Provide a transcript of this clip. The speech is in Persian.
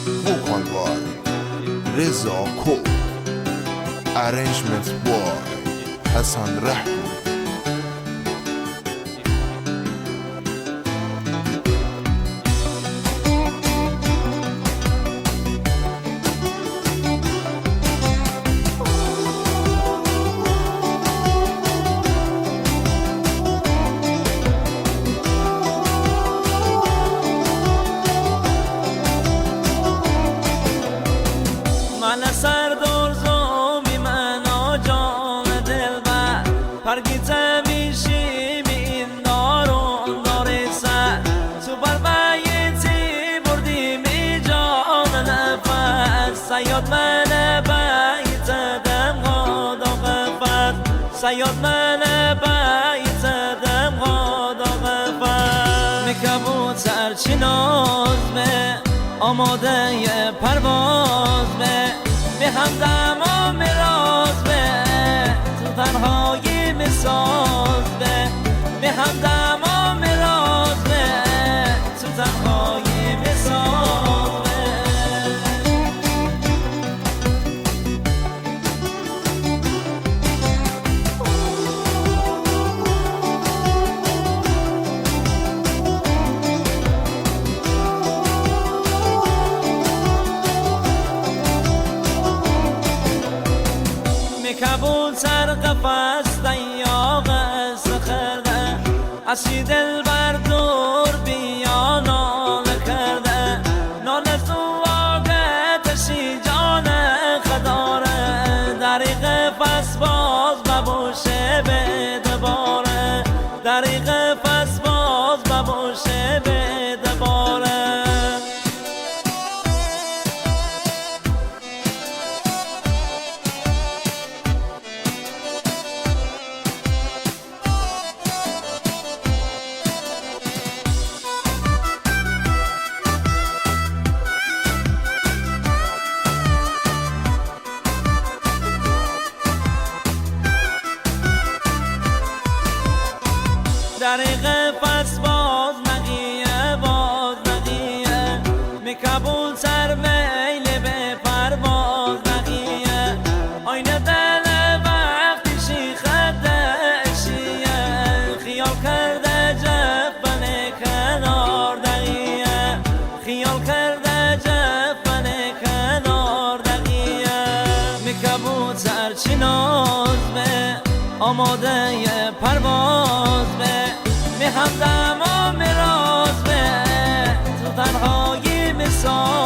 Vocal by Reza Ko. Arrangement by Hassan Rahmi. من سردار زومی من آجان دلبر پرگیت میشیم این دارون داری سر تو بر بیتی بردیم ای جان نفس سیاد من بیت دم غادا غفت سیاد من بیت دم غادا غفت میکبوتر چی ناز به آماده ی پرواز به همدم و میراز تو تنهایی میساز به همدم و میراز تو تنهایی میساز کبوتر قفس دیاغ سخرده اسی دل بر دور بیا نال کرده نال زواگتشی جان خداره دری قفس باز ببوشه به دباره دری قفس باز ببوشه به دباره دریغ پس باز نقیه میکبول سر میل به پرواز نقیه آینه دل وقتی شیخدشیه خیال کرده جفن کنار دقیه خیال کرده جفن کنار دقیه میکبول سر چی ناز به آماده